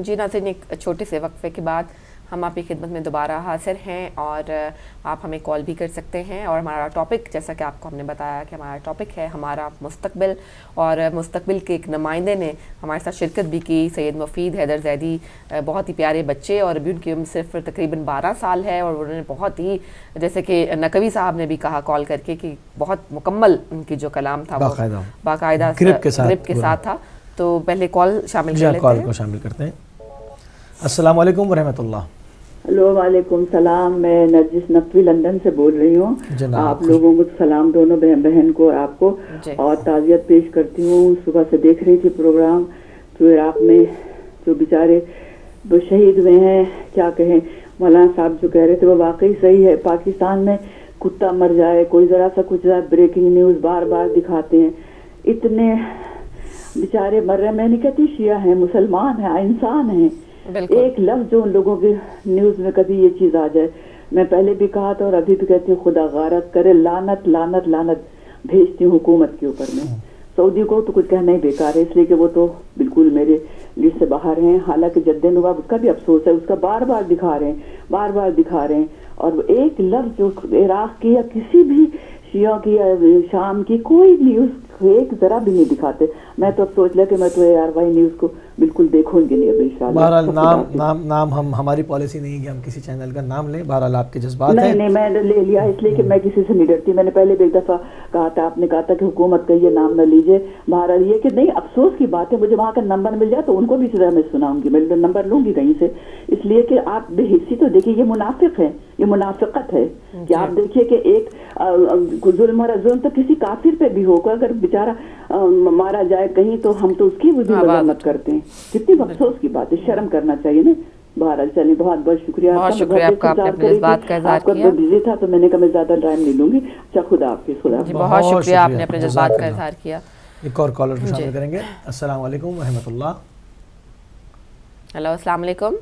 جی ناظرین، ایک چھوٹے سے وقفے کے بعد ہم آپ کی خدمت میں دوبارہ حاضر ہیں اور آپ ہمیں کال بھی کر سکتے ہیں. اور ہمارا ٹاپک، جیسا کہ آپ کو ہم نے بتایا کہ ہمارا ٹاپک ہے ہمارا مستقبل، اور مستقبل کے ایک نمائندے نے ہمارے ساتھ شرکت بھی کی، سید مفید حیدر زیدی. بہت ہی پیارے بچے، اور ابھی ان کی عمر صرف تقریباً 12 سال ہے، اور انہوں نے بہت ہی، جیسے کہ نقوی صاحب نے بھی کہا کال کر کے، کہ بہت مکمل ان کی جو کلام تھا وہ باقاعدہ گرپ کے ساتھ تھا. تو پہلے کال شامل کر لیتے کال ہیں. کو شامل کرتے ہیں. السلام علیکم ورحمۃ اللہ. ہلو، وعلیکم السلام. میں نرجس نقوی لندن سے بول رہی ہوں. آپ لوگوں کو سلام، دونوں بہن کو اور آپ کو، اور تعزیت پیش کرتی ہوں. صبح سے دیکھ رہی تھی پروگرام، تو عراق میں جو بیچارے وہ شہید ہوئے ہیں، کیا کہیں. مولانا صاحب جو کہہ رہے تھے وہ واقعی صحیح ہے. پاکستان میں کتا مر جائے، کوئی ذرا سا کچھ بریکنگ نیوز بار بار دکھاتے ہیں. اتنے بیچارے مر رہے ہیں. میں نہیں کہتی شیعہ ہیں، مسلمان ہیں، انسان ہیں. ایک لفظ جو ان لوگوں کے نیوز میں کبھی یہ چیز آ جائے، میں پہلے بھی کہا تھا اور ابھی بھی کہتی ہوں، خدا غارت کرے. لعنت لعنت لعنت بھیجتی ہوں حکومت کے اوپر. میں سعودی کو تو کچھ کہنا ہی بیکار ہے، اس لیے کہ وہ تو بالکل میرے لسٹ سے باہر ہیں. حالانکہ جد نواب، اس کا بھی افسوس ہے، اس کا بار بار دکھا رہے ہیں. اور ایک لفظ جو عراق کی یا کسی بھی شیعہ کی یا شام کی کوئی نیوز ایک ذرا بھی نہیں دکھاتے. میں تو اب سوچ لیا کہ میں تو ARY نیوز کو بالکل دیکھوں گی نہیں اب انشاءاللہ. بہرحال نام ہماری پالیسی نہیں ہے کہ ہم کسی چینل کا نام لیں. بہرحال آپ کے جذبات ہیں. نہیں، میں نے لے لیا اس لیے کہ میں کسی سے نہیں ڈرتی. میں نے پہلے بھی ایک دفعہ کہا تھا، آپ نے کہا تھا کہ حکومت کا یہ نام نہ لیجیے. بہرحال یہ کہ نہیں، افسوس کی بات ہے. مجھے وہاں کا نمبر مل جائے تو ان کو بھی میں سناؤں گی، میں نمبر لوں گی کہیں سے. اس لیے کہ آپ بے حسی تو دیکھیے، یہ منافق ہے، یہ منافقت ہے کہ آپ دیکھیے کہ ایک ظلم تو کسی کافر پہ بھی ہوگا. اگر بیچارہ مارا جائے کہیں تو ہم تو اس کی بھی مذمت کرتے ہیں. کتنی افسوس کی بات ہے، شرم کرنا چاہیے نا. بہرحال چلیے، بہت بہت شکریہ. بہت شکریہ آپ کا، آپ نے اپنے جذبات کا اظہار کیا. آپ کا بزی تھا تو میں نے کہا میں زیادہ ٹائم نہیں لوں گی. اچھا، خدا حافظ. بہت شکریہ، آپ نے اپنے جذبات کا اظہار کیا. ایک اور کالر کو شامل کریں گے. السلام علیکم ورحمۃ اللہ. ہلو، السلام علیکم.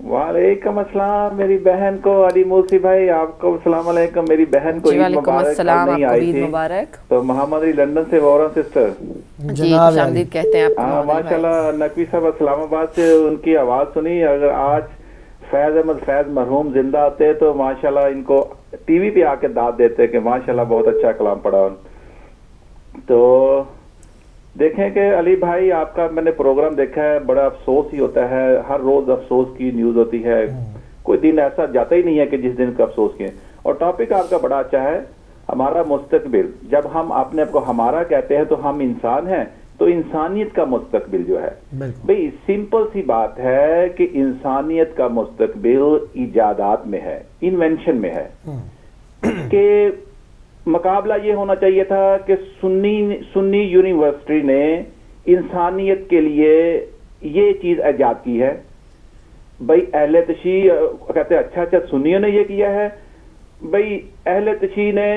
وعلیکم السلام. میری بہن کو، علی موسی بھائی، آپ کو السلام علیکم. میری بہن کو عید مبارک. نہیں آئی تھی تو محمد علی لندن سے، وورا سسٹر. جی، خوش آمدید کہتے ہیں آپ کو. ماشاء اللہ. نقوی صاحب اسلام آباد سے ان کی آواز سنی. اگر آج فیض احمد فیض مرحوم زندہ آتے تو ماشاء اللہ ان کو ٹی وی پہ آ کے داد دیتے کہ ماشاء اللہ بہت اچھا کلام پڑھا. تو دیکھیں کہ علی بھائی، آپ کا میں نے پروگرام دیکھا ہے، بڑا افسوس ہی ہوتا ہے. ہر روز افسوس کی نیوز ہوتی ہے. کوئی دن ایسا جاتا ہی نہیں ہے کہ جس دن کا افسوس کیے. اور ٹاپک آپ کا بڑا اچھا ہے، ہمارا مستقبل. جب ہم اپنے آپ کو ہمارا کہتے ہیں تو ہم انسان ہیں، تو انسانیت کا مستقبل جو ہے، بھئی سمپل سی بات ہے کہ انسانیت کا مستقبل ایجادات میں ہے، انوینشن میں ہے. کہ مقابلہ یہ ہونا چاہیے تھا کہ سنی یونیورسٹی نے انسانیت کے لیے یہ چیز ایجاد کی ہے. بھئی اہل تشیع کہتے ہیں اچھا سنیوں نے یہ کیا ہے. بھئی اہل تشیع نے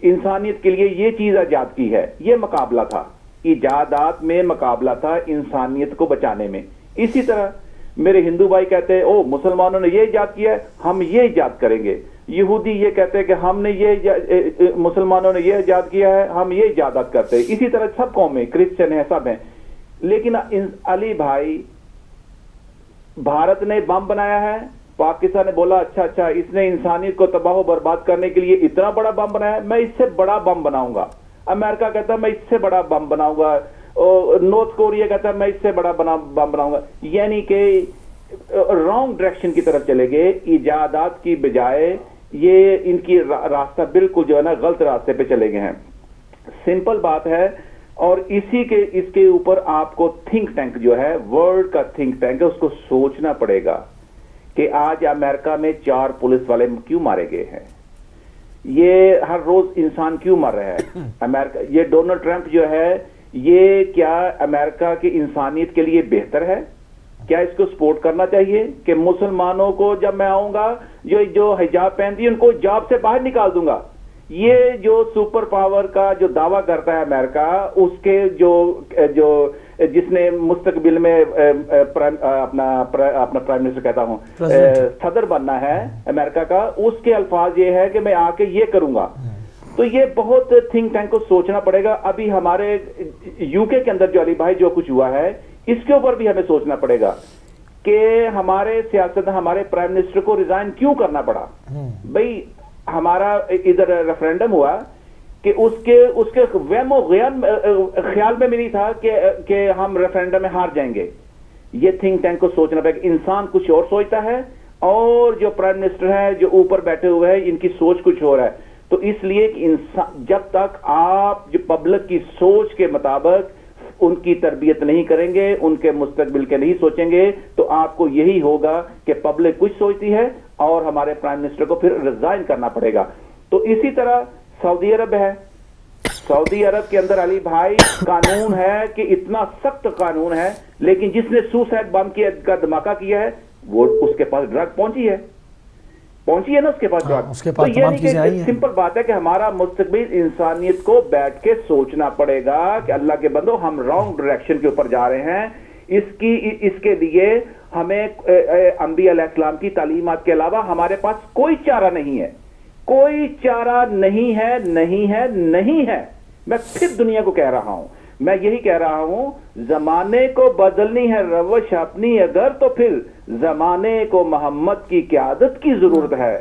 انسانیت کے لیے یہ چیز ایجاد کی ہے. یہ مقابلہ تھا، ایجادات میں مقابلہ تھا انسانیت کو بچانے میں. اسی طرح میرے ہندو بھائی کہتے ہیں او مسلمانوں نے یہ ایجاد کیا ہے، ہم یہ ایجاد کریں گے. یہودی یہ کہتے ہیں کہ ہم نے یہ، مسلمانوں نے یہ ایجاد کیا ہے، ہم یہ ایجادات کرتے ہیں. اسی طرح سب قومیں، کرسچن ہیں، سب ہیں. لیکن علی بھائی، بھارت نے بم بنایا ہے، پاکستان نے بولا اچھا اس نے انسانیت کو تباہ و برباد کرنے کے لیے اتنا بڑا بم بنایا ہے، میں اس سے بڑا بم بناؤں گا. امریکہ کہتا ہے میں اس سے بڑا بم بناؤں گا. نارتھ کوریا کہتا ہے میں اس سے بڑا بم بناؤں گا. یعنی کہ رانگ ڈائریکشن کی طرف چلے گئے. ایجادات کی بجائے یہ ان کی راستہ بالکل جو ہے نا غلط راستے پہ چلے گئے ہیں. سمپل بات ہے. اور اس کے اوپر آپ کو تھنک ٹینک جو ہے، ورلڈ کا تھنک ٹینک ہے، اس کو سوچنا پڑے گا کہ آج امریکہ میں 4 پولیس والے کیوں مارے گئے ہیں. یہ ہر روز انسان کیوں مر رہا ہے. امریکہ، یہ ڈونلڈ ٹرمپ جو ہے، یہ کیا امریکہ کی انسانیت کے لیے بہتر ہے؟ کیا اس کو سپورٹ کرنا چاہیے کہ مسلمانوں کو جب میں آؤں گا جو حجاب پہنتی ہے ان کو حجاب سے باہر نکال دوں گا؟ یہ جو سپر پاور کا جو دعویٰ کرتا ہے امریکہ، اس کے جو جس نے مستقبل میں اپنا پرائم منسٹر کہتا ہوں صدر بننا ہے امریکہ کا، اس کے الفاظ یہ ہے کہ میں آ کے یہ کروں گا. تو یہ بہت تھنک ٹینک کو سوچنا پڑے گا. ابھی ہمارے UK کے اندر جو علی بھائی جو کچھ ہوا ہے، اس کے اوپر بھی ہمیں سوچنا پڑے گا کہ ہمارے سیاست ہمارے پرائم منسٹر کو ریزائن کیوں کرنا پڑا. بھئی ہمارا ادھر ریفرینڈم ہوا کہ اس کے وہم و خیال میں بھی نہیں تھا کہ ہم ریفرینڈم میں ہار جائیں گے. یہ تھنک ٹینک کو سوچنا پڑے گا. انسان کچھ اور سوچتا ہے اور جو پرائم منسٹر ہے جو اوپر بیٹھے ہوئے ہیں ان کی سوچ کچھ اور ہے. تو اس لیے کہ جب تک آپ جو پبلک کی سوچ کے مطابق ان کی تربیت نہیں کریں گے, ان کے مستقبل کے نہیں سوچیں گے, تو آپ کو یہی ہوگا کہ پبلک کچھ سوچتی ہے اور ہمارے پرائم منسٹر کو پھر ریزائن کرنا پڑے گا. تو اسی طرح سعودی عرب ہے. سعودی عرب کے اندر علی بھائی قانون ہے کہ اتنا سخت قانون ہے, لیکن جس نے سوسائڈ بم کا دھماکہ کیا ہے وہ اس کے پاس ڈرگ پہنچی ہے نا اس کے پاس ڈرگ. تو یہ نہیں کہ سمپل بات ہے کہ ہمارا مستقبل انسانیت کو بیٹھ کے سوچنا پڑے گا کہ اللہ کے بندو ہم رانگ ڈائریکشن کے اوپر جا رہے ہیں. اس کے لیے ہمیں انبیاء علیہ السلام کی تعلیمات کے علاوہ ہمارے پاس کوئی چارہ نہیں ہے. کوئی چارہ نہیں ہے, نہیں ہے, نہیں ہے. میں پھر دنیا کو کہہ رہا ہوں, میں یہی کہہ رہا ہوں, زمانے کو بدلنی ہے روش اپنی اگر تو پھر زمانے کو محمد کی قیادت کی ضرورت ہے.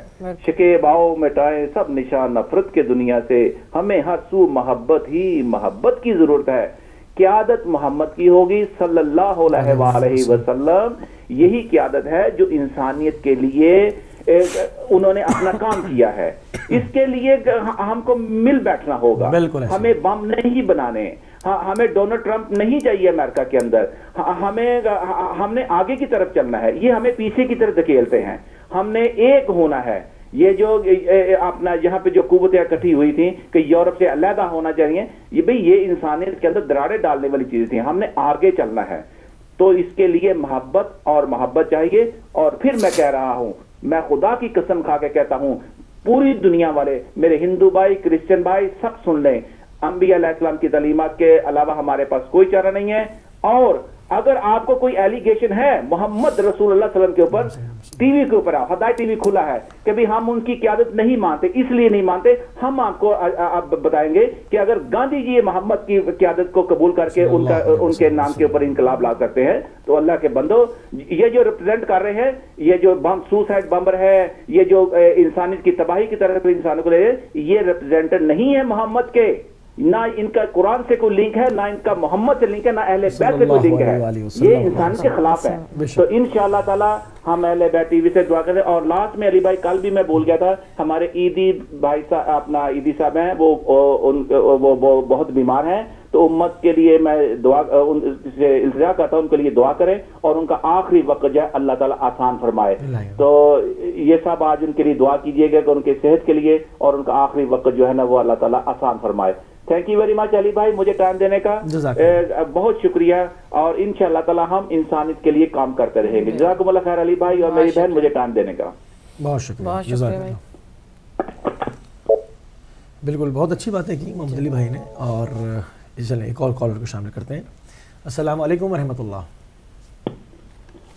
شکیب آؤ مٹائے سب نشان نفرت کے دنیا سے, ہمیں ہر سو محبت ہی محبت کی ضرورت ہے. قیادت محمد کی ہوگی صلی اللہ علیہ وآلہ وسلم. یہی قیادت ہے جو انسانیت کے لیے انہوں نے اپنا کام کیا ہے. اس کے لیے ہم کو مل بیٹھنا ہوگا. ہمیں بم نہیں بنانے, ہمیں ڈونلڈ ٹرمپ نہیں چاہیے امریکہ کے اندر. ہم نے آگے کی طرف چلنا ہے, یہ ہمیں پیچھے کی طرف دھکیلتے ہیں. ہم نے ایک ہونا ہے. یہ جو اپنا یہاں پہ جو قوتیں اکٹھی ہوئی تھیں کہ یورپ سے علیحدہ ہونا چاہیے, یہ انسانیت کے اندر دراڑیں ڈالنے والی چیزیں تھیں. ہم نے آگے چلنا ہے. تو اس کے لیے محبت اور محبت چاہیے. اور پھر میں کہہ رہا ہوں, میں خدا کی قسم کھا کے کہتا ہوں, پوری دنیا والے میرے ہندو بھائی کرسچن بھائی سب سن لیں, انبیاء علیہ السلام کی تعلیمات کے علاوہ ہمارے پاس کوئی چارہ نہیں ہے. اور اگر آپ کو کوئی ایلیگیشن ہے محمد رسول اللہ صلی اللہ علیہ وسلم کے اوپر, ٹی وی کے اوپر آؤ, ہدایت ٹی وی کھلا ہے کہ بھی ہم ان کی قیادت نہیں مانتے. اس لیے نہیں مانتے, ہم آپ کو بتائیں گے کہ اگر گاندھی جی محمد کی قیادت کو قبول کر کے ان کے نام کے اوپر انقلاب لا سکتے ہیں, تو اللہ کے بندو یہ جو ریپرزینٹ کر رہے ہیں, یہ جو بم سوسائڈ بمبر ہے, یہ جو انسانیت کی تباہی کی طرف انسانوں کو لے رہے, یہ ریپرزینٹر نہیں ہے محمد کے. نہ ان کا قرآن سے کوئی لنک ہے, نہ ان کا محمد سے لنک ہے, نہ اہل بیت سے کوئی لنک ہے. یہ انسانیت کے خلاف ہے. تو انشاءاللہ تعالی ہم اہل بیت ٹی وی سے دعا کریں. اور لاسٹ میں علی بھائی, کل بھی میں بول گیا تھا, ہمارے عیدی بھائی صاحب اپنا عیدی صاحب ہیں, وہ بہت بیمار ہیں. تو امت کے لیے میں دعا سے التجا کرتا ہوں, ان کے لیے دعا کریں اور ان کا آخری وقت جو ہے اللہ تعالیٰ آسان فرمائے. تو یہ سب آج ان کے لیے دعا کیجیے گا کہ ان کے صحت کے لیے اور ان کا آخری وقت جو ہے نا وہ اللہ تعالیٰ آسان فرمائے. تھینک یو ویری مچ علی بھائی, مجھے ٹائم دینے کا بہت شکریہ. اور انشاءاللہ تعالی ہم انسانیت کے لیے کام کرتے رہیں گے. جزاکم اللہ خیر علی بھائی اور میری بہن, مجھے ٹائم دینے کا بہت شکریہ. بالکل بہت اچھی باتیں کی محمد علی بھائی نے. اور چلیں ایک اور کالر کو شامل کرتے ہیں. السلام علیکم ورحمۃ اللہ.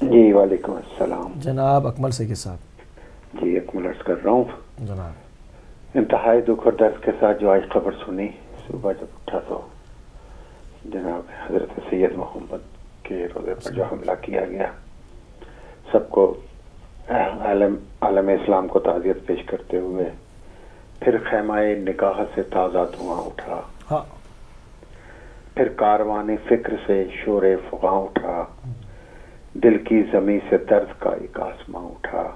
جی وعلیکم السلام. جناب اکمل سیکی صاحب. جی اکمل عرض کر رہا ہوں. جناب انتہائی دکھ اور درد کے ساتھ جو آج خبر سنی, صبح جب اٹھا تو جناب حضرت سید محمد کے روضے پر جو حملہ کیا گیا, سب کو عالم اسلام کو تعزیت پیش کرتے ہوئے پھر خیمہ نکاح سے تازہ دھواں اٹھا, پھر کاروان فکر سے شور فغاں اٹھا, دل کی زمین سے درد کا ایک آسماں اٹھا,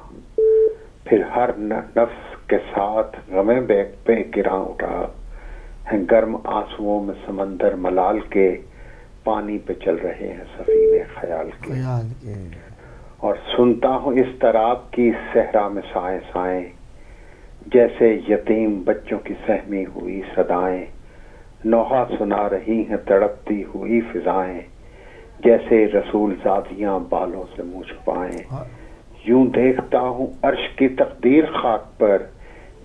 پھر ہر نفس کے ساتھ غمیں بے گراں اٹھا, ہیں گرم آنسوؤں میں سمندر ملال کے, پانی پہ چل رہے ہیں سفینے خیال کے. اور سنتا ہوں اس طراب کی صحرا میں سائیں سائیں, جیسے یتیم بچوں کی سہمی ہوئی صدائیں, نوحہ سنا رہی ہیں تڑپتی ہوئی فضائیں, جیسے رسول زادیاں بالوں سے منہ چھپائیں. یوں دیکھتا ہوں عرش کی تقدیر خاک پر,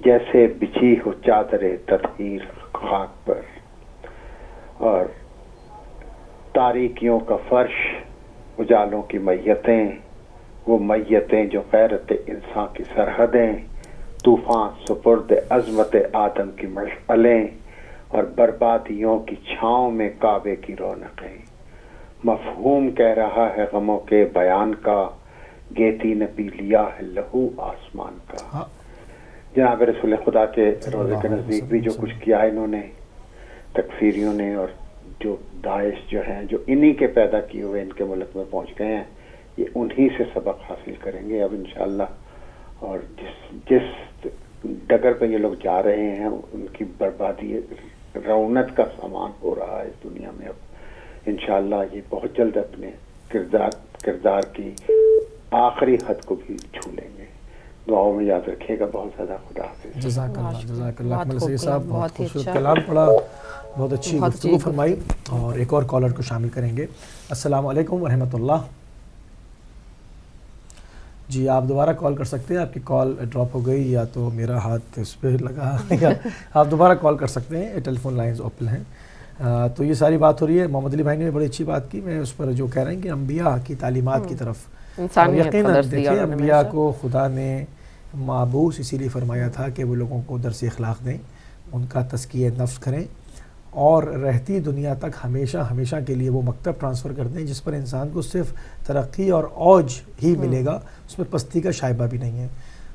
جیسے بچھی ہو چادر تطہیر خاک پر. اور تاریکیوں کا فرش, اجالوں کی میتیں, وہ میتیں جو غیرت انسان کی سرحدیں, طوفان سپرد عظمت آدم کی مشعلیں, اور بربادیوں کی چھاؤں میں کعبے کی رونقیں. مفہوم کہہ رہا ہے غموں کے بیان کا, گیتی نے پی لیا ہے لہو آسمان کا. جناب رسول خدا کے روزے کے نزدیک بھی جو کچھ کیا انہوں نے تکفیریوں نے، اور جو داعش جو ہیں جو انہی کے پیدا کیے ہوئے ان کے ملک میں پہنچ گئے ہیں، یہ انہی سے سبق حاصل کریں گے اب انشاءاللہ. اور جس ڈگر پہ یہ لوگ جا رہے ہیں ان کی بربادی رونت کا سامان ہو رہا ہے اس دنیا میں. اب انشاءاللہ یہ بہت جلد اپنے کردار کی آخری حد کو بھی چھو لیں گے. دعاؤں میں یاد رکھیے گا. بہت زیادہ خدا حافظ. جزاک اللہ جزاک اللہ. اکمل سید صاحب بہت خوبصورت کلام پڑھا، بہت اچھی گفتگو فرمائی. اور ایک اور کالر کو شامل کریں گے. السلام علیکم ورحمۃ اللہ. جی آپ دوبارہ کال کر سکتے ہیں. آپ کی کال ڈراپ ہو گئی یا تو میرا ہاتھ اس پہ لگا یا آپ دوبارہ کال کر سکتے ہیں. ٹیلی فون لائنز اوپن ہیں. تو یہ ساری بات ہو رہی ہے. محمد علی بھائی نے بڑی اچھی بات کی. میں اس پر جو کہہ رہے ہیں کہ انبیاء کی تعلیمات کی طرف یقیناً دیکھیں انبیاء کو خدا نے معبوس اسی لیے فرمایا تھا کہ وہ لوگوں کو درس اخلاق دیں، ان کا تزکیہ نفس کریں، اور رہتی دنیا تک ہمیشہ ہمیشہ کے لیے وہ مکتب ٹرانسفر کر دیں جس پر انسان کو صرف ترقی اور اوج ہی ملے گا، اس میں پستی کا شائبہ بھی نہیں ہے.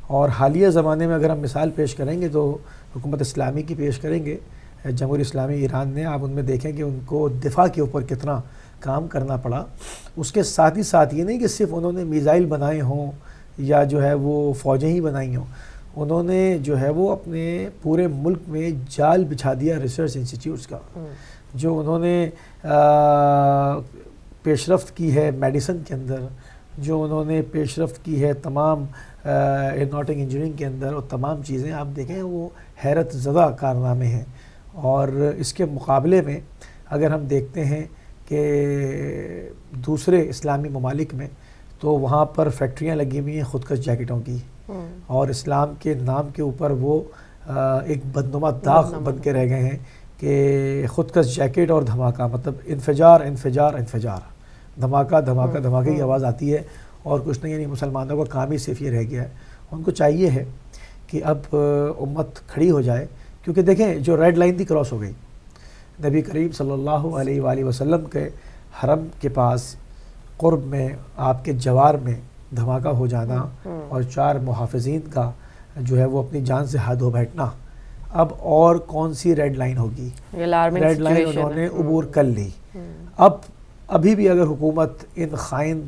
اور حالیہ زمانے میں اگر ہم مثال پیش کریں گے تو حکومت اسلامی کی پیش کریں گے. جمہوریہ اسلامی ایران نے، آپ ان میں دیکھیں کہ ان کو دفاع کے اوپر کتنا کام کرنا پڑا. اس کے ساتھ ہی ساتھ یہ نہیں کہ صرف انہوں نے میزائل بنائے ہوں یا جو ہے وہ فوجیں ہی بنائی ہوں، انہوں نے جو ہے وہ اپنے پورے ملک میں جال بچھا دیا ریسرچ انسٹیٹیوٹس کا. جو انہوں نے پیش رفت کی ہے میڈیسن کے اندر، جو انہوں نے پیش رفت کی ہے تمام ایروناٹک انجینئرنگ کے اندر، اور تمام چیزیں آپ دیکھیں وہ حیرت زدہ کارنامے ہیں. اور اس کے مقابلے میں اگر ہم دیکھتے ہیں کہ دوسرے اسلامی ممالک میں تو وہاں پر فیکٹریاں لگی ہوئی ہیں خودکش جیکٹوں کی، اور اسلام کے نام کے اوپر وہ ایک بدنما داغ بن کے رہ گئے ہیں کہ خودکش جیکٹ اور دھماکہ، مطلب انفجار انفجار انفجار، دھماکہ دھماکہ دھماکے کی آواز آتی ہے اور کچھ نہیں. یعنی مسلمانوں کا کام ہی صرف یہ رہ گیا ہے. ان کو چاہیے ہے کہ اب امت کھڑی ہو جائے، کیونکہ دیکھیں جو ریڈ لائن تھی کراس ہو گئی. نبی کریم صلی اللہ علیہ وآلہ وسلم کے حرم کے پاس قرب میں آپ کے جوار میں دھماکہ ہو جانا اور 4 محافظین کا جو ہے وہ اپنی جان سے ہاتھ دھو بیٹھنا، اب اور کون سی ریڈ لائن ہوگی؟ ریڈ لائن انہوں نے عبور کر لی. ابھی بھی اگر حکومت ان خائن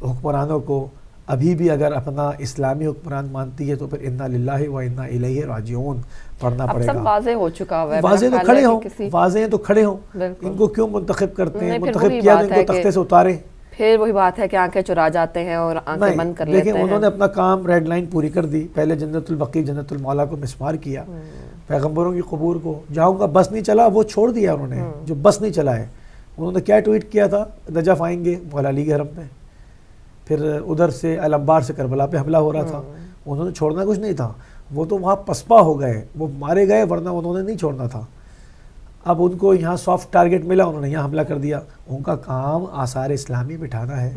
حکمرانوں کو ابھی بھی اگر اپنا اسلامی حکمران مانتی ہے تو پھر انا للہ و انا الیہ راجعون پڑھنا پڑے گا. اب سب واضح ہو چکا ہے، واضح تو کھڑے ہوں، واضح ہیں تو کھڑے ہوں. ان کو کیوں منتخب کرتے ہیں؟ منتخب کیا ان کو تختے سے اتارے. پھر وہی بات ہے کہ آنکھیں چرا جاتے ہیں اور آنکھیں بند کر لیتے ہیں. دیکھیں انہوں نے اپنا کام ریڈ لائن پوری کر دی. پہلے جنت البقیع جنت المولا کو مسمار کیا، پیغمبروں کی قبور کو جہاں کا بس نہیں چلا وہ چھوڑ دیا انہوں نے. جو بس نہیں چلا ہے انہوں نے کیا ٹویٹ کیا تھا؟ نجف آئیں گے مولا علی کے حرم میں. پھر ادھر سے الانبار سے کربلا پہ حملہ ہو رہا تھا، انہوں نے چھوڑنا کچھ نہیں تھا. وہ تو وہاں پسپا ہو گئے، وہ مارے گئے، ورنہ انہوں نے نہیں چھوڑنا تھا. اب ان کو یہاں سافٹ ٹارگٹ ملا، انہوں نے یہاں حملہ کر دیا. ان کا کام آثار اسلامی بٹھانا ہے.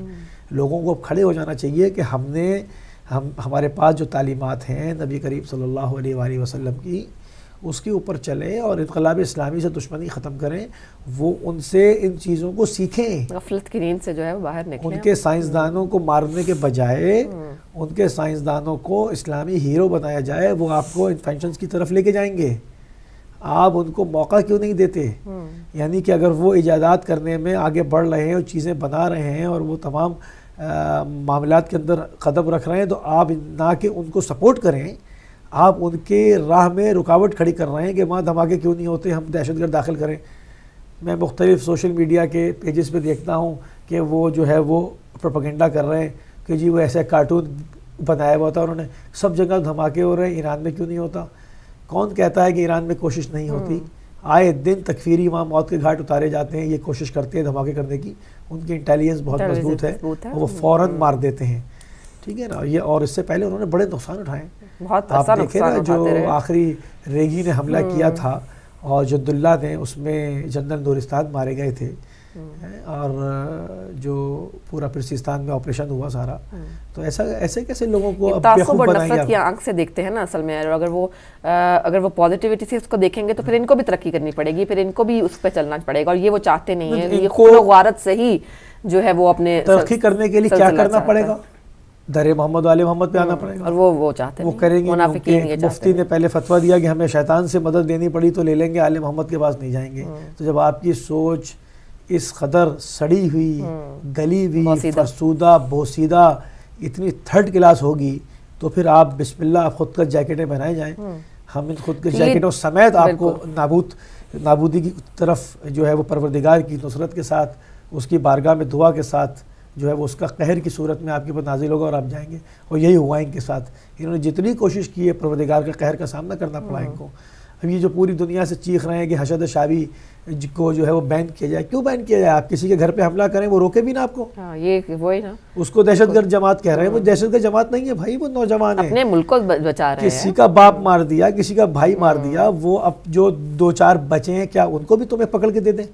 لوگوں کو اب کھڑے ہو جانا چاہیے کہ ہمارے پاس جو تعلیمات ہیں نبی کریم صلی اللہ علیہ وآلہ وسلم کی، اس کے اوپر چلیں اور انقلاب اسلامی سے دشمنی ختم کریں. وہ ان سے ان چیزوں کو سیکھیں، غفلت کی نیند سے جو ہے وہ باہر نکلیں. ان کے سائنسدانوں کو مارنے کے بجائے ان کے سائنسدانوں کو اسلامی ہیرو بنایا جائے. وہ آپ کو انفینشنز کی طرف لے کے جائیں گے. آپ ان کو موقع کیوں نہیں دیتے؟ یعنی کہ اگر وہ ایجادات کرنے میں آگے بڑھ رہے ہیں اور چیزیں بنا رہے ہیں اور وہ تمام معاملات کے اندر قدم رکھ رہے ہیں، تو آپ نہ کہ ان کو سپورٹ کریں، آپ ان کے راہ میں رکاوٹ کھڑی کر رہے ہیں کہ وہاں دھماکے کیوں نہیں ہوتے، ہم دہشت گرد داخل کریں. میں مختلف سوشل میڈیا کے پیجز پہ دیکھتا ہوں کہ وہ جو ہے وہ پروپیگنڈا کر رہے ہیں کہ جی وہ ایسے کارٹون بنایا ہوا تھا انہوں نے، سب جگہ دھماکے ہو رہے ہیں، ایران میں کیوں نہیں ہوتا؟ کون کہتا ہے کہ ایران میں کوشش نہیں ہوتی؟ آئے دن تکفیری وہاں موت کے گھاٹ اتارے جاتے ہیں، یہ کوشش کرتے ہیں دھماکے کرنے کی. ان کی انٹیلیجنس بہت مضبوط ہے، وہ فوراً مار دیتے ہیں. ٹھیک ہے نا. یہ اور اس سے پہلے انہوں نے بڑے نقصان اٹھائے. آپ دیکھیں نا جو آخری ریگی نے حملہ کیا تھا اور جد اللہ نے، اس میں جنرل نورستان مارے گئے تھے، اور جو پورا پھر سیستان میں آپریشن ہوا سارا. تو ایسے کیسے لوگوں کو اب تعصب اور نفرت کی آنکھ سے دیکھتے ہیں نا اصل میں. اور اگر وہ پازیٹیوٹی سے اس کو دیکھیں گے تو پھر ان کو بھی ترقی کرنی پڑے گی، پھر ان کو بھی اس پہ چلنا پڑے گا. اور یہ وہ چاہتے نہیں ہیں. یہ خون و غارت سے ہی جو ہے وہ اپنے ترقی کرنے کے لیے کیا کرنا پڑے گا؟ در محمد و آل محمد پہ آنا پڑے گا، اور وہ چاہتے ہیں، وہ کریں گے۔ منافقین یہ مفتی نے پہلے فتویٰ دیا کہ ہمیں شیطان سے مدد لینی پڑی تو لے لیں گے، آل محمد کے پاس نہیں جائیں گے۔ تو جب آپ کی سوچ اس قدر سڑی ہوئی، گلی ہوئی، فرسودہ، بوسیدہ، اتنی تھرڈ کلاس ہوگی تو پھر آپ بسم اللہ آپ خود کا جیکٹیں پہنائے جائیں، ہم ان خود کے جیکٹوں سمیت آپ کو نابودی کی طرف جو ہے وہ پروردگار کی نصرت کے ساتھ، اس کی بارگاہ میں دعا کے ساتھ جو ہے وہ اس کا قہر کی صورت میں آپ کے اوپر نازل ہوگا اور آپ جائیں گے۔ اور یہی ہوا ان کے ساتھ، انہوں نے جتنی کوشش کی ہے پروردگار کے قہر کا سامنا کرنا پڑا ان کو۔ اب یہ جو پوری دنیا سے چیخ رہے ہیں کہ حشد شعبی کو جو ہے وہ بین کیا جائے، کیوں بین کیا جائے؟ آپ کسی کے گھر پہ حملہ کریں وہ روکے بھی نا آپ کو، یہ وہی نا، اس کو دہشت گرد جماعت کہہ رہے ہیں، وہ دہشت گرد جماعت نہیں ہے بھائی، وہ نوجوان ہیں، اپنے ملک کو بچا رہے ہیں۔ کسی کا باپ مار دیا، کسی کا بھائی مار دیا، وہ اب جو 2-4 بچے ہیں کیا ان کو بھی تمہیں پکڑ کے دے دیں؟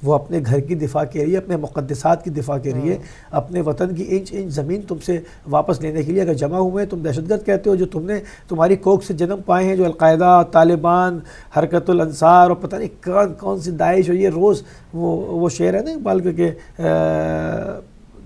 وہ اپنے گھر کی دفاع کے لیے، اپنے مقدسات کی دفاع کے لیے، اپنے وطن کی انچ انچ زمین تم سے واپس لینے کے لیے اگر جمع ہوئے ہیں، تم دہشت گرد کہتے ہو، جو تم نے تمہاری کوکھ سے جنم پائے ہیں، جو القاعدہ، طالبان، حرکت الانصار اور پتہ نہیں کون سی داعش، اور یہ روز وہ شعر ہے نا اقبال کے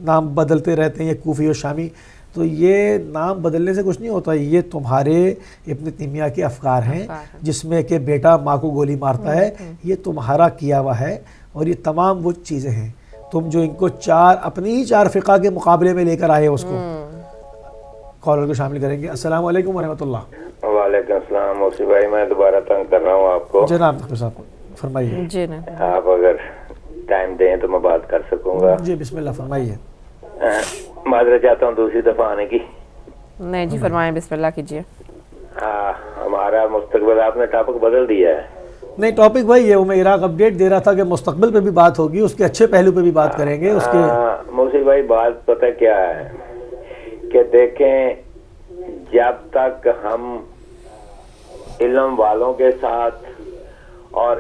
نام بدلتے رہتے ہیں، یہ کوفی اور شامی، تو یہ نام بدلنے سے کچھ نہیں ہوتا، یہ تمہارے ابن تیمیہ کے افکار ہیں، جس میں کہ بیٹا ماں کو گولی مارتا ہے، یہ تمہارا کیا ہوا ہے، اور یہ تمام وہ چیزیں ہیں تم جو ان کو اپنی ہی 4 فقہ کے مقابلے میں لے کر آئے اس کو۔ کالر کو شامل کریں گے۔ السلام علیکم ورحمۃ اللہ۔ وعلیکم السلام موسی بھائی، میں دوبارہ تنگ کر رہا ہوں آپ کو۔ جناب صاحب فرمائیے۔ جی نا، آپ اگر ٹائم دیں تو میں بات کر سکوں گا؟ جی بسم اللہ فرمائیے۔ معذرت چاہتا ہوں دوسری دفعہ آنے کی۔ نہیں جی فرمائیں، بسم اللہ کیجیے۔ ہمارا مستقبل آپ نے ٹاپک بدل دیا ہے۔ نہیں ٹاپک وہی ہے، وہ میں عراق اپڈیٹ دے رہا تھا کہ مستقبل پہ بھی بات ہوگی، اس کے اچھے پہلو پہ بھی بات کریں گے۔ اس کے موسی بھائی بات پتہ کیا ہے کہ دیکھیں، جب تک ہم علم والوں کے ساتھ اور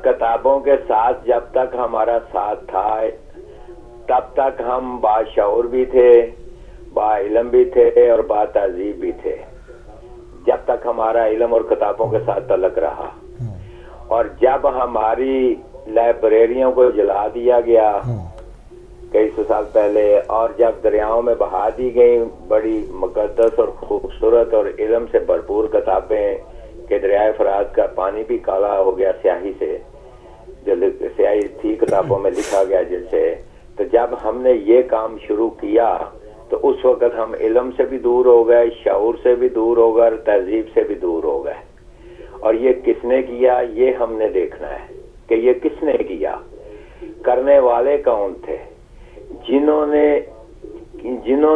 کتابوں کے ساتھ جب تک ہمارا ساتھ تھا، تب تک ہم باشعور بھی تھے، با علم بھی تھے اور با تہذیب بھی تھے، جب تک ہمارا علم اور کتابوں کے ساتھ تعلق رہا۔ اور جب ہماری لائبریریوں کو جلا دیا گیا کئی سو سال پہلے، اور جب دریاؤں میں بہا دی گئی بڑی مقدس اور خوبصورت اور علم سے بھرپور کتابیں کہ دریائے فرات کا پانی بھی کالا ہو گیا سیاہی سے، جو سیاہی تھی کتابوں میں لکھا گیا جن سے، تو جب ہم نے یہ کام شروع کیا تو اس وقت ہم علم سے بھی دور ہو گئے، شعور سے بھی دور ہو گئے، تہذیب سے بھی دور ہو گئے۔ اور یہ کس نے کیا، یہ ہم نے دیکھنا ہے کہ یہ کس نے کیا، کرنے والے کون تھے، جنہوں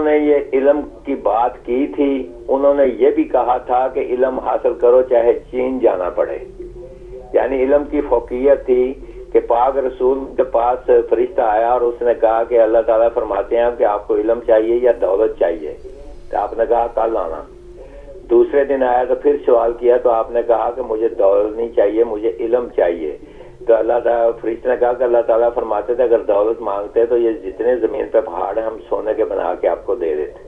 نے یہ علم کی بات کی تھی، انہوں نے یہ بھی کہا تھا کہ علم حاصل کرو چاہے چین جانا پڑے۔ یعنی علم کی فوقیت تھی کہ پاک رسول کے پاس فرشتہ آیا اور اس نے کہا کہ اللہ تعالیٰ فرماتے ہیں کہ آپ کو علم چاہیے یا دولت چاہیے، تو آپ نے کہا کل آنا۔ دوسرے دن آیا تو پھر سوال کیا تو آپ نے کہا کہ مجھے دولت نہیں چاہیے، مجھے علم چاہیے۔ تو اللہ تعالیٰ فرشتے نے کہا کہ اللہ تعالیٰ فرماتے تھے اگر دولت مانگتے تو یہ جتنے زمین پہ پہاڑ ہیں ہم سونے کے بنا کے آپ کو دے دیتے۔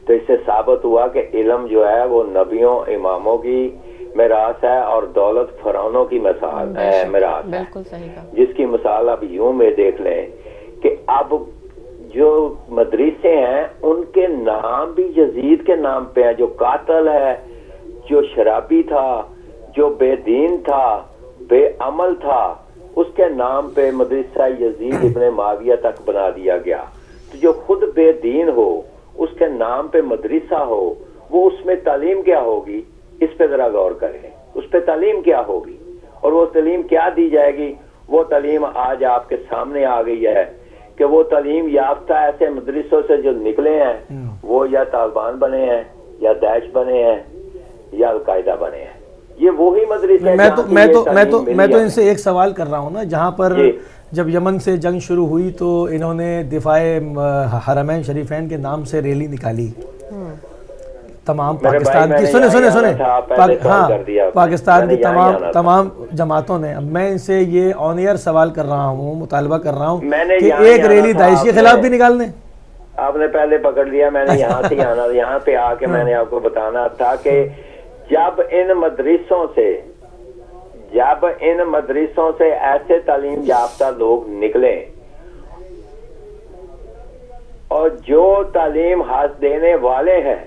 تو اس سے ثابت ہوا کہ علم جو ہے وہ نبیوں اماموں کی میراث ہے اور دولت فرعونوں کی میراث ہے، جس کی مثال اب یوں میں دیکھ لیں کہ اب جو مدرسے ہیں ان کے نام بھی یزید کے نام پہ ہیں، جو قاتل ہے، جو شرابی تھا، جو بے دین تھا، بے عمل تھا، اس کے نام پہ مدرسہ یزید ابن معاویہ تک بنا دیا گیا۔ تو جو خود بے دین ہو اس کے نام پہ مدرسہ ہو، وہ اس میں تعلیم کیا ہوگی، اس پہ ذرا غور کریں، اس پہ تعلیم کیا ہوگی، اور وہ تعلیم کیا دی جائے گی؟ وہ تعلیم آج آپ کے سامنے آ گئی ہے کہ وہ تعلیم یافتہ ایسے مدرسوں سے جو نکلے ہیں وہ یا طالبان بنے ہیں یا داعش بنے ہیں یا القاعدہ بنے ہیں۔ یہ وہی مدرسے میں تو ان سے ایک سوال کر رہا ہوں نا، جہاں پر جب یمن سے جنگ شروع ہوئی تو انہوں نے دفاع حرمین شریفین کے نام سے ریلی نکالی، تمام پاکستان کی پاکستان کی تمام جماعتوں نے۔ اب میں ان سے یہ آن ایئر سوال کر رہا ہوں، مطالبہ کر رہا ہوں کہ ایک ریلی داعش کے خلاف بھی نکال دیں۔ آپ نے پہلے پکڑ لیا، میں نے یہاں سے آنا، یہاں پہ آ کے میں نے آپ کو بتانا تھا کہ جب ان مدرسوں سے ایسے تعلیم یافتہ لوگ نکلیں اور جو تعلیم دینے والے ہیں،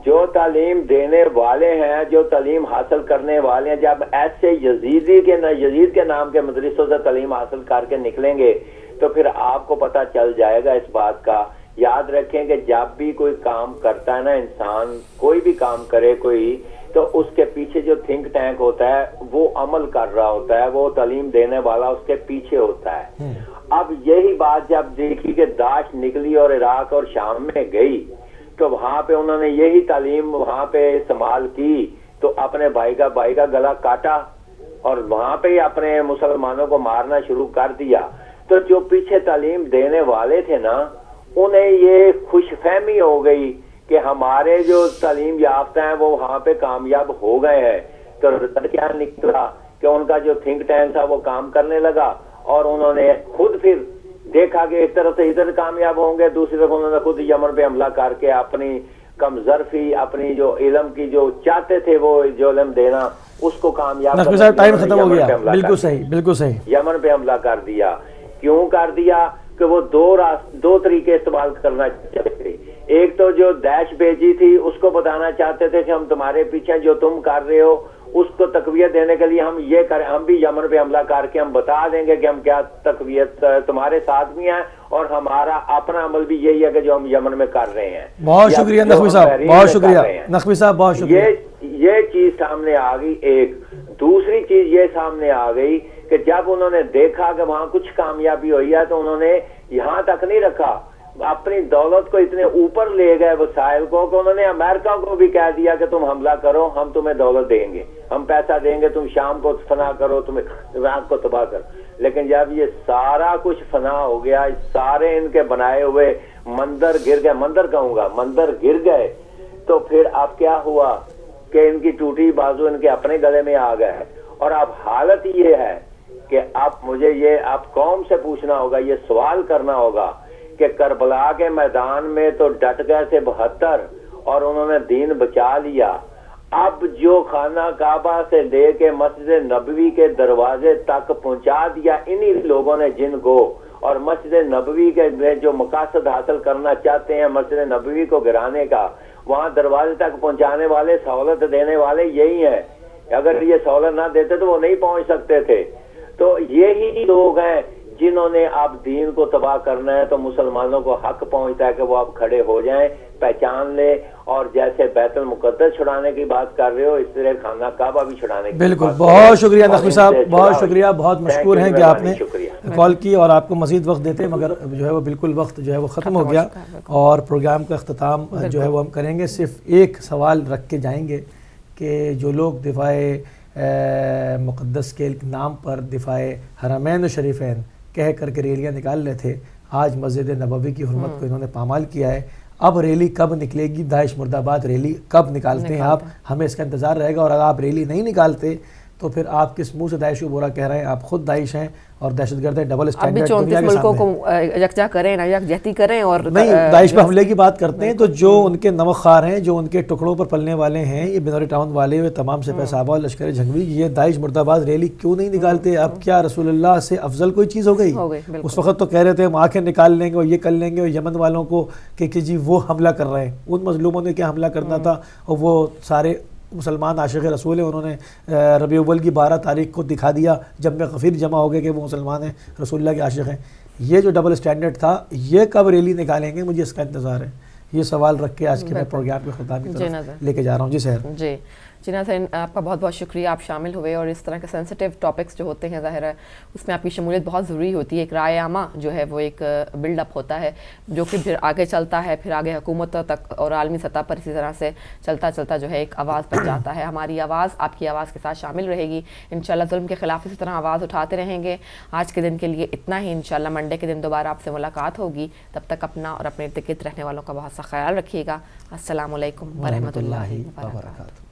جو تعلیم دینے والے ہیں، جو تعلیم حاصل کرنے والے ہیں، جب ایسے یزید کے نام کے مدرسوں سے تعلیم حاصل کر کے نکلیں گے تو پھر آپ کو پتہ چل جائے گا اس بات کا. یاد رکھیں کہ جب بھی کوئی کام کرتا ہے نا انسان، کوئی بھی کام کرے کوئی، تو اس کے پیچھے جو تھنک ٹینک ہوتا ہے وہ عمل کر رہا ہوتا ہے، وہ تعلیم دینے والا اس کے پیچھے ہوتا ہے. اب یہی بات جب دیکھی کہ داعش نکلی اور عراق اور شام میں گئی تو وہاں پہ انہوں نے یہی تعلیم وہاں پہ استعمال کی تو اپنے بھائی کا گلا کاٹا اور وہاں پہ ہی اپنے مسلمانوں کو مارنا شروع کر دیا. تو جو پیچھے تعلیم دینے والے تھے نا، انہیں یہ خوش فہمی ہو گئی کہ ہمارے جو تعلیم یافتہ ہیں وہ وہاں پہ کامیاب ہو گئے ہیں. تو کیا نکلا کہ ان کا جو تھنک ٹینک تھا وہ کام کرنے لگا اور انہوں نے خود پھر دیکھا کہ ایک طرف سے ادھر کامیاب ہوں گے، دوسری طرف انہوں نے خود یمن پہ حملہ کر کے اپنی کمزرفی، اپنی جو علم کی جو چاہتے تھے وہ جو علم دینا اس کو کامیاب نقوی صاحب ٹائم ختم ہو گیا. بالکل صحیح، بالکل صحیح. یمن پہ حملہ کر دیا. کیوں کر دیا؟ کہ وہ دو طریقے استعمال کرنا چاہتے تھے. ایک تو جو داعش بھیجی تھی اس کو بتانا چاہتے تھے کہ ہم تمہارے پیچھے جو تم کر رہے ہو اس کو تقویت دینے کے لیے ہم یہ کریں، ہم بھی یمن پہ حملہ کر کے ہم بتا دیں گے کہ ہم کیا تقویت تمہارے ساتھ بھی ہیں اور ہمارا اپنا عمل بھی یہی ہے کہ جو ہم یمن میں کر رہے ہیں. بہت شکریہ نقوی صاحب، بہت شکریہ نقوی صاحب، بہت شکریہ. یہ چیز سامنے آ گئی. ایک دوسری چیز یہ سامنے آ گئی کہ جب انہوں نے دیکھا کہ وہاں کچھ کامیابی ہوئی ہے تو انہوں نے یہاں تک نہیں رکھا، اپنی دولت کو اتنے اوپر لے گئے وسائل کو کہ انہوں نے امریکہ کو بھی کہہ دیا کہ تم حملہ کرو، ہم تمہیں دولت دیں گے، ہم پیسہ دیں گے، تم شام کو فنا کرو، تم عراق کو تباہ کرو. لیکن جب یہ سارا کچھ فنا ہو گیا، سارے ان کے بنائے ہوئے مندر گر گئے، مندر گر گئے، تو پھر اب کیا ہوا کہ ان کی ٹوٹی بازو ان کے اپنے گلے میں آ گئے. اور اب حالت یہ ہے کہ اب مجھے یہ اب قوم سے پوچھنا ہوگا، یہ سوال کرنا ہوگا کہ کربلا کے میدان میں تو ڈٹ گئے تھے 72 اور انہوں نے دین بچا لیا. اب جو خانہ کعبہ سے لے کے مسجد نبوی کے دروازے تک پہنچا دیا انہی لوگوں نے جن کو، اور مسجد نبوی کے جو مقاصد حاصل کرنا چاہتے ہیں مسجد نبوی کو گرانے کا، وہاں دروازے تک پہنچانے والے، سہولت دینے والے یہی ہیں. اگر یہ سہولت نہ دیتے تو وہ نہیں پہنچ سکتے تھے. تو یہی لوگ ہیں جنہوں نے اب دین کو تباہ کرنا ہے. تو مسلمانوں کو حق پہنچتا ہے کہ وہ اب کھڑے ہو جائیں، پہچان لیں، اور جیسے بیت المقدس چھڑانے کی بات کر رہے ہو اس طرح خانہ کعبہ بھی چھڑانے کی. بالکل. بہت شکریہ نقوی صاحب، بہت شکریہ، بہت مشکور ہیں کہ آپ نے کال کی اور آپ کو مزید وقت دیتے، مگر جو ہے وہ بالکل وقت جو ہے وہ ختم ہو گیا اور پروگرام کا اختتام جو ہے وہ ہم کریں گے. صرف ایک سوال رکھ کے جائیں گے کہ جو لوگ دفاع مقدس کے نام پر دفاع حرمین و شریفین کہہ کر کے ریلیاں نکال رہے تھے، آج مسجد نبوی کی حرمت کو انہوں نے پامال کیا ہے. اب ریلی کب نکلے گی؟ داعش مرد آباد ریلی کب نکالتے ہیں آپ؟ ہمیں اس کا انتظار رہے گا. اور اگر آپ ریلی نہیں نکالتے تو پھر آپ کس منہ سے داعش کو برا کہہ رہے ہیں؟ آپ خود داعش ہیں اور دہشت گرد ہیں. ڈبل اسٹینڈرڈ دنیا کے ملکوں کو یکجا کریں، یکجہتی کریں اور نہیں داعش پہ حملے کی بات کرتے ہیں. تو جو ان کے نمک خوار ہیں، جو ان کے ٹکڑوں پر پلنے والے ہیں، یہ بنوری ٹاؤن والے ہوئے تمام سپہ صحابہ اور لشکر جھنگوی، یہ داعش مرد آباد ریلی کیوں نہیں نکالتے؟ اب کیا رسول اللہ سے افضل کوئی چیز ہو گئی؟ اس وقت تو کہہ رہے تھے ہم آنکھیں نکال لیں گے اور یہ کر لیں گے، اور یمن والوں کو کہ جی وہ حملہ کر رہے ہیں. ان مظلوموں نے کیا حملہ کرنا تھا؟ اور وہ سارے مسلمان عاشق رسول ہیں، انہوں نے ربیع اول کی 12 تاریخ کو دکھا دیا جب میں غفیر جمع ہو گئے کہ وہ مسلمان ہیں، رسول اللہ کے عاشق ہیں. یہ جو ڈبل اسٹینڈرڈ تھا یہ کب ریلی نکالیں گے؟ مجھے اس کا انتظار ہے. یہ سوال رکھ کے آج کے میں پروگرام کے اختتام کی طرف لے کے جا رہا ہوں. جی سر. جی ناظرین، آپ کا بہت بہت شکریہ، آپ شامل ہوئے. اور اس طرح کے سینسٹیو ٹاپکس جو ہوتے ہیں ظاہر ہے اس میں آپ کی شمولیت بہت ضروری ہوتی ہے. ایک رائے عامہ جو ہے وہ ایک بلڈ اپ ہوتا ہے جو کہ پھر آگے چلتا ہے، پھر آگے حکومتوں تک اور عالمی سطح پر اسی طرح سے چلتا جو ہے ایک آواز بن جاتا ہے. ہماری آواز آپ کی آواز کے ساتھ شامل رہے گی انشاءاللہ. ظلم کے خلاف اسی طرح آواز اٹھاتے رہیں گے. آج کے دن کے لیے اتنا ہی. انشاءاللہ منڈے کے دن دوبارہ آپ سے ملاقات ہوگی. تب تک اپنا اور اپنے ارد گرد رہنے والوں کا بہت سا خیال رکھیے گا. السلام علیکم ورحمۃ اللہ وبرکاتہ.